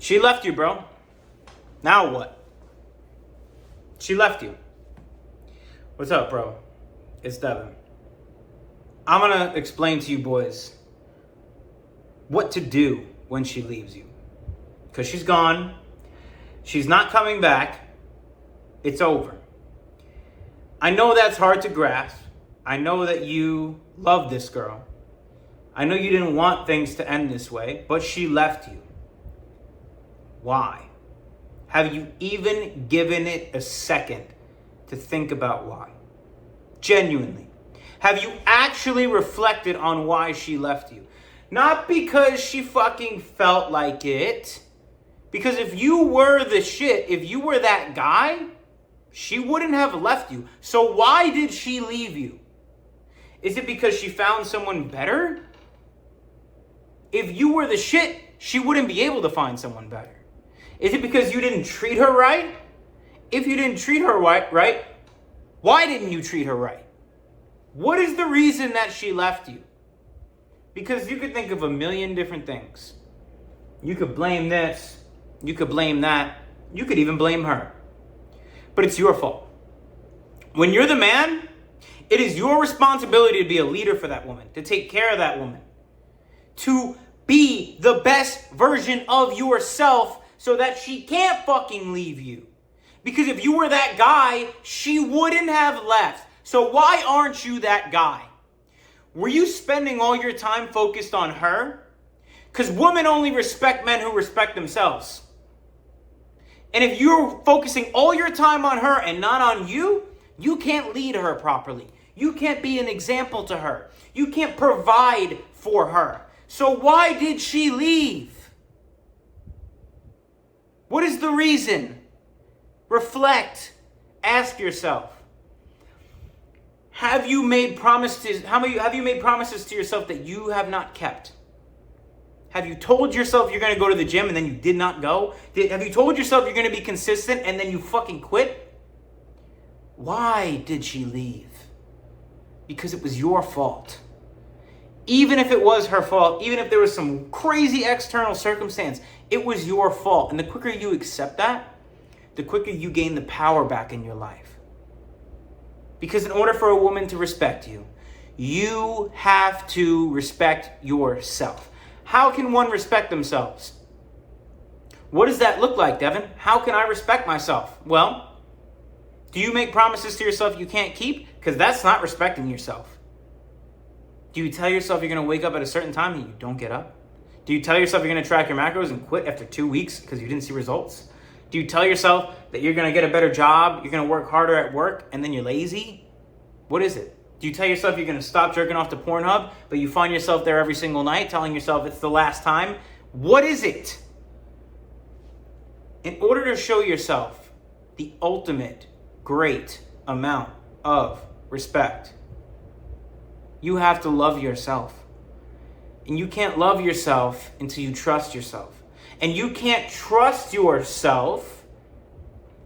She left you, bro. Now what? She left you. What's up, bro? It's Devin. I'm gonna explain to you boys what to do when she leaves you. Because she's gone. She's not coming back. It's over. I know that's hard to grasp. I know that you love this girl. I know you didn't want things to end this way, but she left you. Why? Have you even given it a second to think about why? Genuinely. Have you actually reflected on why she left you? Not because she fucking felt like it. Because if you were the shit, if you were that guy, she wouldn't have left you. So why did she leave you? Is it because she found someone better? If you were the shit, she wouldn't be able to find someone better. Is it because you didn't treat her right? If you didn't treat her right, why didn't you treat her right? What is the reason that she left you? Because you could think of a million different things. You could blame this. You could blame that. You could even blame her. But it's your fault. When you're the man, it is your responsibility to be a leader for that woman, to take care of that woman, to be the best version of yourself so that she can't fucking leave you. Because if you were that guy, she wouldn't have left. So why aren't you that guy? Were you spending all your time focused on her? Because women only respect men who respect themselves. And if you're focusing all your time on her and not on you, you can't lead her properly. You can't be an example to her. You can't provide for her. So why did she leave? What is the reason? Reflect. Ask yourself. Have you made promises to yourself that you have not kept? Have you told yourself you're going to go to the gym and then you did not go? Have you told yourself you're going to be consistent and then you fucking quit? Why did she leave? Because it was your fault. Even if it was her fault, even if there was some crazy external circumstance, it was your fault. And the quicker you accept that, the quicker you gain the power back in your life. Because in order for a woman to respect you, you have to respect yourself. How can one respect themselves? What does that look like, Devin? How can I respect myself? Well, do you make promises to yourself you can't keep? Because that's not respecting yourself. Do you tell yourself you're going to wake up at a certain time and you don't get up? Do you tell yourself you're going to track your macros and quit after 2 weeks because you didn't see results? Do you tell yourself that you're going to get a better job, you're going to work harder at work, and then you're lazy? What is it? Do you tell yourself you're going to stop jerking off to Pornhub, but you find yourself there every single night telling yourself it's the last time? What is it? In order to show yourself the ultimate great amount of respect, you have to love yourself. And you can't love yourself until you trust yourself. And you can't trust yourself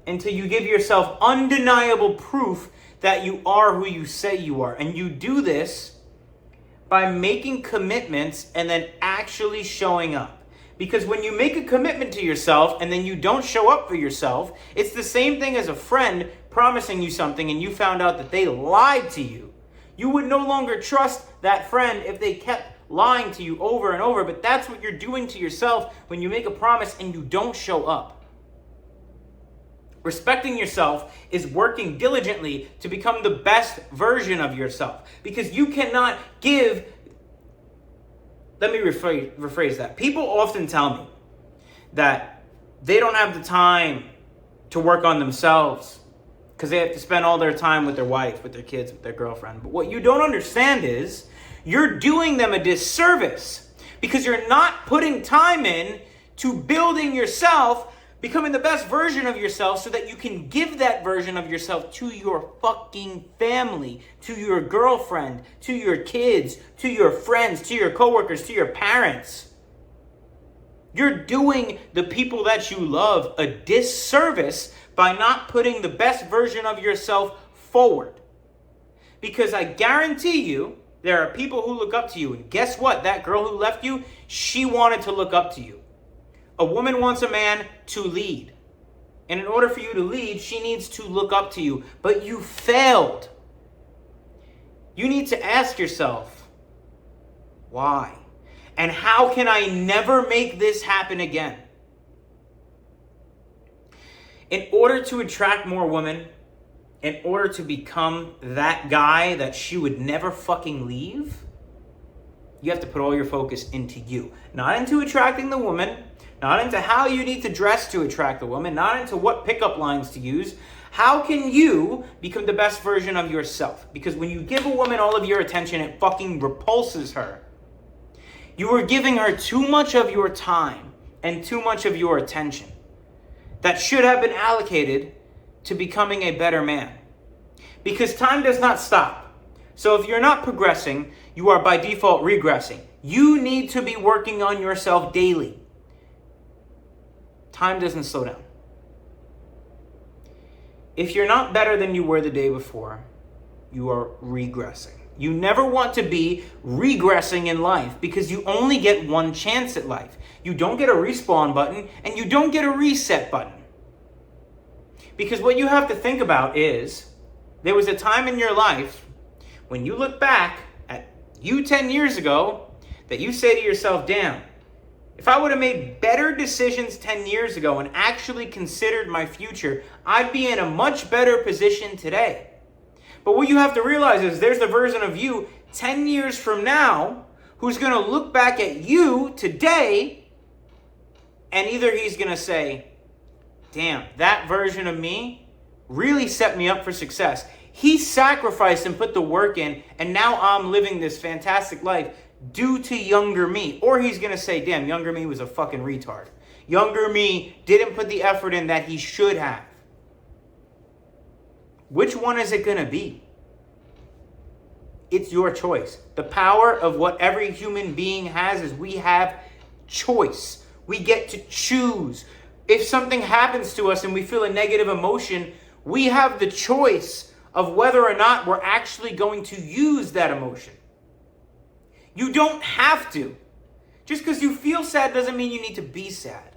until you give yourself undeniable proof that you are who you say you are. And you do this by making commitments and then actually showing up. Because when you make a commitment to yourself and then you don't show up for yourself, it's the same thing as a friend promising you something and you found out that they lied to you. You would no longer trust that friend if they kept lying to you over and over, but that's what you're doing to yourself when you make a promise and you don't show up. Respecting yourself is working diligently to become the best version of yourself, because you cannot give. Let me rephrase that. People often tell me that they don't have the time to work on themselves because they have to spend all their time with their wife, with their kids, with their girlfriend. But what you don't understand is you're doing them a disservice because you're not putting time in to building yourself, becoming the best version of yourself so that you can give that version of yourself to your fucking family, to your girlfriend, to your kids, to your friends, to your coworkers, to your parents. You're doing the people that you love a disservice by not putting the best version of yourself forward. Because I guarantee you, there are people who look up to you. And guess what? That girl who left you, she wanted to look up to you. A woman wants a man to lead. And in order for you to lead, she needs to look up to you. But you failed. You need to ask yourself, why? And how can I never make this happen again? In order to attract more women, in order to become that guy that she would never fucking leave, you have to put all your focus into you. Not into attracting the woman, not into how you need to dress to attract the woman, not into what pickup lines to use. How can you become the best version of yourself? Because when you give a woman all of your attention, it fucking repulses her. You are giving her too much of your time and too much of your attention that should have been allocated to becoming a better man. Because time does not stop. So if you're not progressing, you are by default regressing. You need to be working on yourself daily. Time doesn't slow down. If you're not better than you were the day before, you are regressing. You never want to be regressing in life because you only get one chance at life. You don't get a respawn button and you don't get a reset button. Because what you have to think about is, there was a time in your life when you look back at you 10 years ago that you say to yourself, damn, if I would have made better decisions 10 years ago and actually considered my future, I'd be in a much better position today. But what you have to realize is there's the version of you 10 years from now who's going to look back at you today, and either he's going to say, damn, that version of me really set me up for success. He sacrificed and put the work in, and now I'm living this fantastic life due to younger me. Or he's going to say, damn, younger me was a fucking retard. Younger me didn't put the effort in that he should have. Which one is it going to be? It's your choice. The power of what every human being has is we have choice. We get to choose. If something happens to us and we feel a negative emotion, we have the choice of whether or not we're actually going to use that emotion. You don't have to. Just because you feel sad doesn't mean you need to be sad.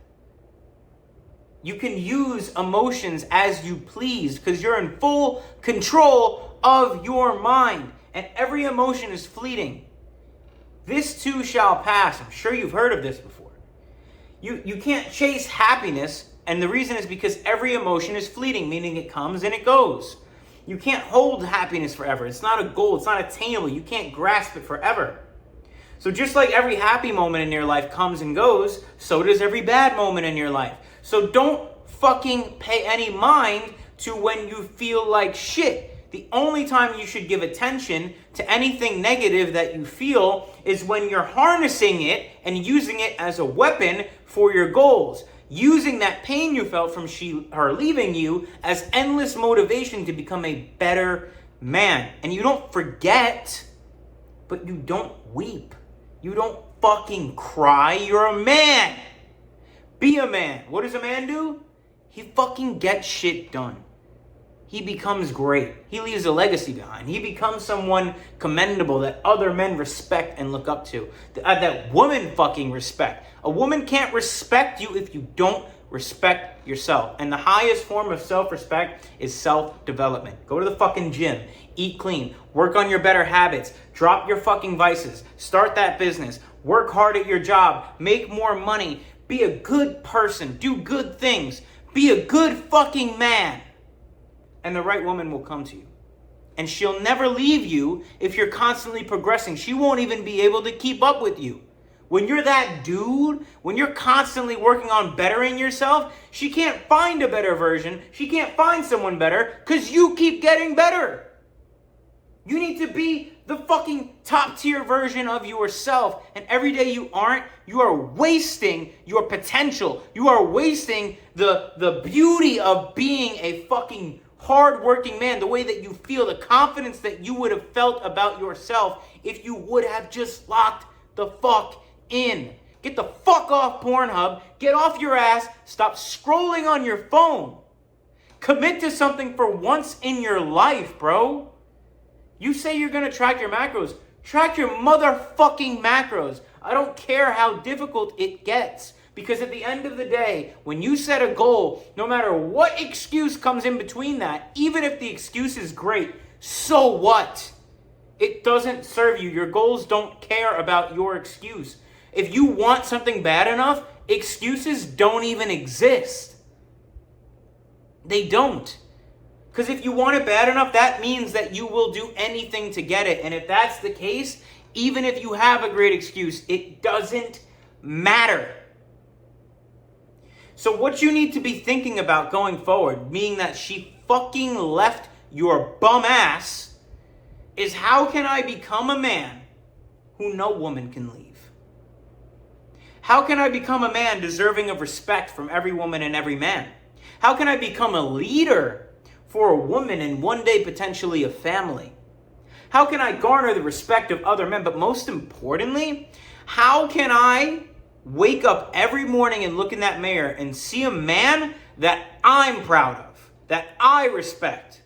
You can use emotions as you please because you're in full control of your mind. And every emotion is fleeting. This too shall pass. I'm sure you've heard of this before. You can't chase happiness, and the reason is because every emotion is fleeting, meaning it comes and it goes. You can't hold happiness forever. It's not a goal. It's not attainable. You can't grasp it forever. So just like every happy moment in your life comes and goes, so does every bad moment in your life. So don't fucking pay any mind to when you feel like shit. The only time you should give attention to anything negative that you feel is when you're harnessing it and using it as a weapon for your goals. Using that pain you felt from her leaving you as endless motivation to become a better man. And you don't forget, but you don't weep. You don't fucking cry. You're a man. Be a man. What does a man do? He fucking gets shit done. He becomes great. He leaves a legacy behind. He becomes someone commendable that other men respect and look up to. That women fucking respect. A woman can't respect you if you don't respect yourself. And the highest form of self-respect is self-development. Go to the fucking gym. Eat clean. Work on your better habits. Drop your fucking vices. Start that business. Work hard at your job. Make more money. Be a good person. Do good things. Be a good fucking man. And the right woman will come to you. And she'll never leave you if you're constantly progressing. She won't even be able to keep up with you. When you're that dude, when you're constantly working on bettering yourself, she can't find a better version. She can't find someone better because you keep getting better. You need to be the fucking top tier version of yourself. And every day you aren't, you are wasting your potential. You are wasting the beauty of being a fucking hard-working man, the way that you feel, the confidence that you would have felt about yourself if you would have just locked the fuck in. Get the fuck off Pornhub. Get off your ass. Stop scrolling on your phone. Commit to something for once in your life, bro. You say you're going to track your macros. Track your motherfucking macros. I don't care how difficult it gets Because at the end of the day, when you set a goal, no matter what excuse comes in between that, even if the excuse is great, so what? It doesn't serve you. Your goals don't care about your excuse. If you want something bad enough, excuses don't even exist. They don't. Because if you want it bad enough, that means that you will do anything to get it. And if that's the case, even if you have a great excuse, it doesn't matter. So what you need to be thinking about going forward, being that she fucking left your bum ass, is how can I become a man who no woman can leave? How can I become a man deserving of respect from every woman and every man? How can I become a leader for a woman and one day potentially a family? How can I garner the respect of other men? But most importantly, how can I wake up every morning and look in that mirror and see a man that I'm proud of, that I respect?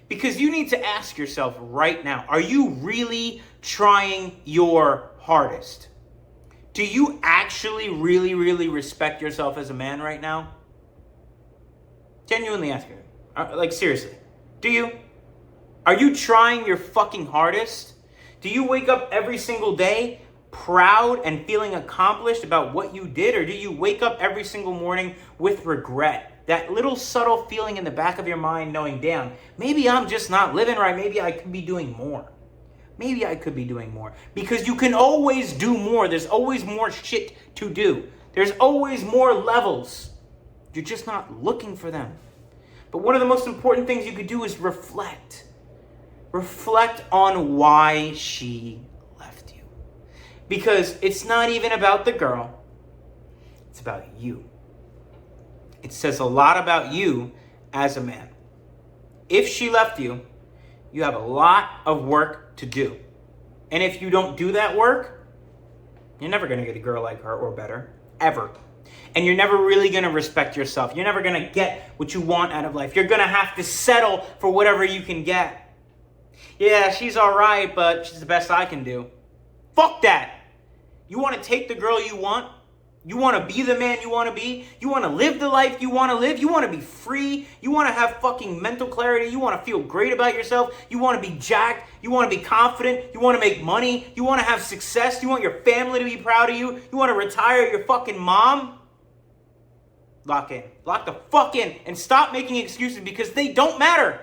Because you need to ask yourself right now, are you really trying your hardest? Do you actually really, really respect yourself as a man right now? Genuinely ask her. Like, seriously. Do you? Are you trying your fucking hardest? Do you wake up every single day proud and feeling accomplished about what you did? Or do you wake up every single morning with regret? That little subtle feeling in the back of your mind knowing, damn, maybe I'm just not living right. Maybe I could be doing more. Maybe I could be doing more. Because you can always do more. There's always more shit to do. There's always more levels. You're just not looking for them. But one of the most important things you could do is reflect. Reflect on why she left you. Because it's not even about the girl. It's about you. It says a lot about you as a man. If she left you, you have a lot of work to do. And if you don't do that work, you're never going to get a girl like her or better. Ever. And you're never really going to respect yourself. You're never going to get what you want out of life. You're going to have to settle for whatever you can get. Yeah, she's all right, but she's the best I can do. Fuck that. You want to take the girl you want? You want to be the man you want to be? You want to live the life you want to live? You want to be free? You want to have fucking mental clarity? You want to feel great about yourself? You want to be jacked? You want to be confident? You want to make money? You want to have success? You want your family to be proud of you? You want to retire your fucking mom? Lock in. Lock the fuck in and stop making excuses because they don't matter.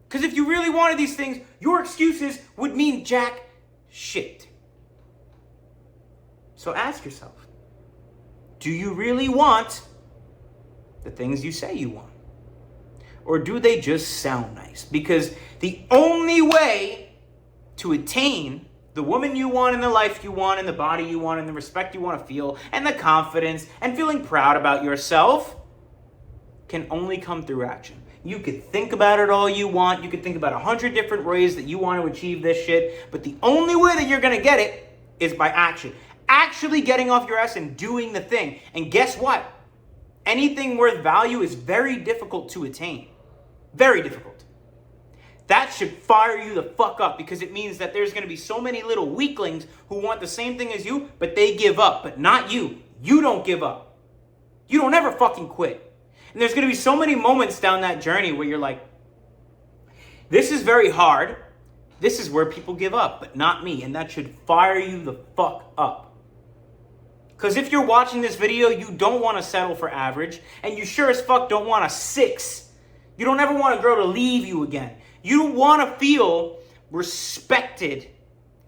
Because if you really wanted these things, your excuses would mean jack shit. So ask yourself, do you really want the things you say you want? Or do they just sound nice? Because the only way to attain the woman you want and the life you want and the body you want and the respect you want to feel and the confidence and feeling proud about yourself can only come through action. You could think about it all you want. You could think about 100 different ways that you want to achieve this shit. But the only way that you're going to get it is by action. Actually getting off your ass and doing the thing. And guess what? Anything worth value is very difficult to attain. Very difficult. That should fire you the fuck up because it means that there's going to be so many little weaklings who want the same thing as you, but they give up. But not you. You don't give up. You don't ever fucking quit. And there's going to be so many moments down that journey where you're like, this is very hard. This is where people give up, but not me. And that should fire you the fuck up. Because if you're watching this video, you don't want to settle for average. And you sure as fuck don't want a 6. You don't ever want a girl to leave you again. You want to feel respected,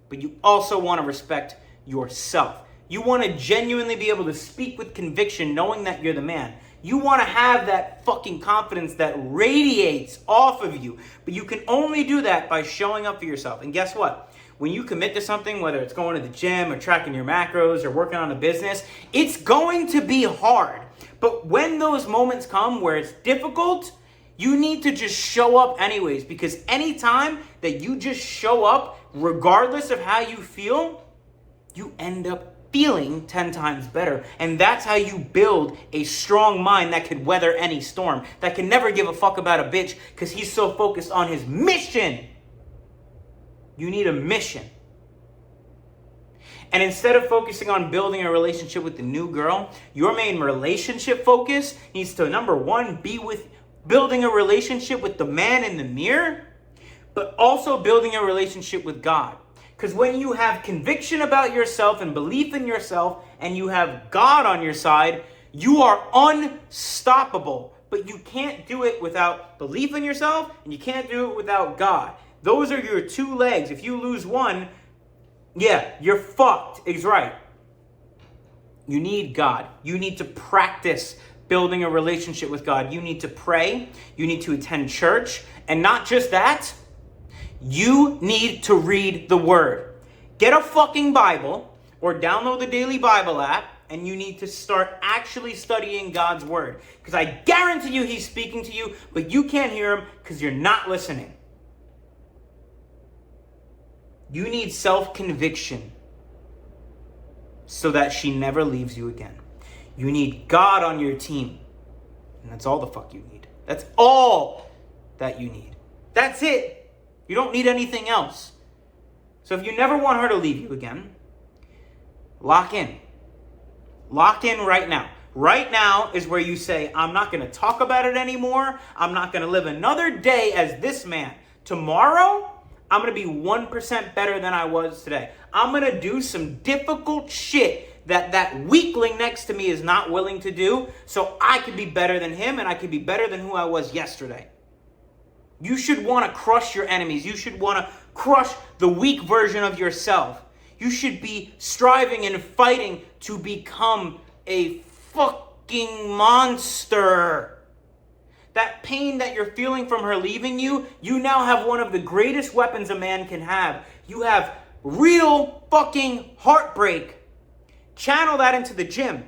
but you also want to respect yourself. You want to genuinely be able to speak with conviction knowing that you're the man. You want to have that fucking confidence that radiates off of you. But you can only do that by showing up for yourself. And guess what? When you commit to something, whether it's going to the gym or tracking your macros or working on a business, it's going to be hard. But when those moments come where it's difficult, you need to just show up anyways. Because anytime that you just show up, regardless of how you feel, you end up feeling 10 times better. And that's how you build a strong mind that could weather any storm, that can never give a fuck about a bitch because he's so focused on his mission. You need a mission. And instead of focusing on building a relationship with the new girl, your main relationship focus needs to, number one, be with building a relationship with the man in the mirror, but also building a relationship with God. Because when you have conviction about yourself and belief in yourself, and you have God on your side, you are unstoppable. But you can't do it without belief in yourself, and you can't do it without God. Those are your two legs. If you lose one, yeah, you're fucked. He's right. You need God. You need to practice building a relationship with God. You need to pray. You need to attend church. And not just that, you need to read the Word. Get a fucking Bible or download the Daily Bible app, and you need to start actually studying God's Word. Because I guarantee you He's speaking to you, but you can't hear Him because you're not listening. You need self-conviction so that she never leaves you again. You need God on your team. And that's all the fuck you need. That's all that you need. That's it. You don't need anything else. So if you never want her to leave you again, lock in. Lock in right now. Right now is where you say, I'm not going to talk about it anymore. I'm not going to live another day as this man. Tomorrow, I'm going to be 1% better than I was today. I'm going to do some difficult shit that weakling next to me is not willing to do, so I could be better than him and I could be better than who I was yesterday. You should want to crush your enemies. You should want to crush the weak version of yourself. You should be striving and fighting to become a fucking monster. That pain that you're feeling from her leaving you, you now have one of the greatest weapons a man can have. You have real fucking heartbreak. Channel that into the gym.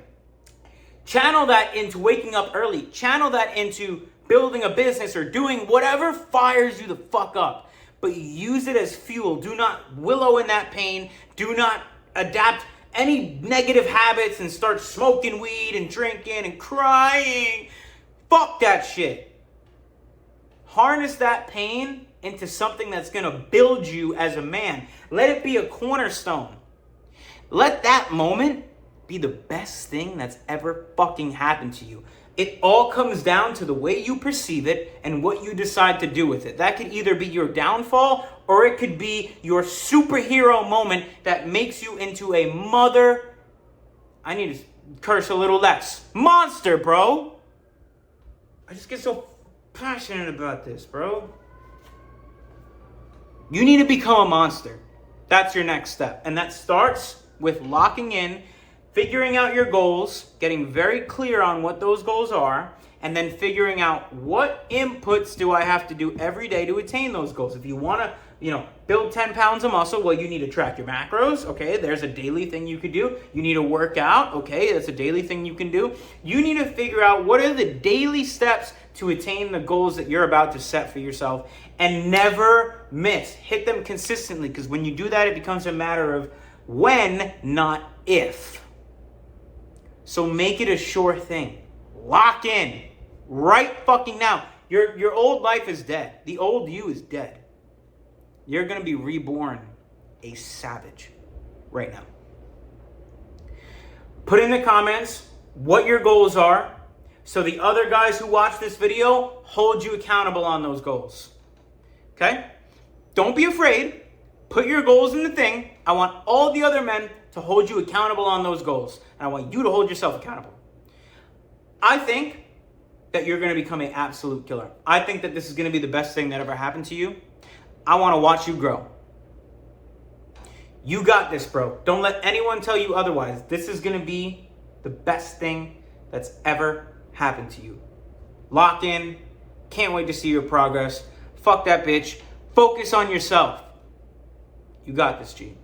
Channel that into waking up early. Channel that into building a business or doing whatever fires you the fuck up. But use it as fuel. Do not wallow in that pain. Do not adapt any negative habits and start smoking weed and drinking and crying. Fuck that shit. Harness that pain into something that's going to build you as a man. Let it be a cornerstone. Let that moment be the best thing that's ever fucking happened to you. It all comes down to the way you perceive it and what you decide to do with it. That could either be your downfall or it could be your superhero moment that makes you into a mother... I need to curse a little less. Monster, bro. I just get so passionate about this, bro. You need to become a monster. That's your next step. And that starts with locking in, figuring out your goals, getting very clear on what those goals are, and then figuring out what inputs do I have to do every day to attain those goals. If you want to, build 10 pounds of muscle, well, you need to track your macros. Okay, there's a daily thing you could do. You need to work out. Okay, that's a daily thing you can do. You need to figure out what are the daily steps to attain the goals that you're about to set for yourself, and never miss. Hit them consistently, because when you do that, it becomes a matter of when, not if. So make it a sure thing. Lock in. Right fucking now. Your old life is dead. The old you is dead. You're going to be reborn a savage right now. Put in the comments what your goals are, so the other guys who watch this video hold you accountable on those goals. Okay? Don't be afraid. Put your goals in the thing. I want all the other men to hold you accountable on those goals. And I want you to hold yourself accountable. I think that you're going to become an absolute killer. I think that this is going to be the best thing that ever happened to you. I want to watch you grow. You got this, bro. Don't let anyone tell you otherwise. This is going to be the best thing that's ever happened to you. Lock in. Can't wait to see your progress. Fuck that bitch. Focus on yourself. You got this, G.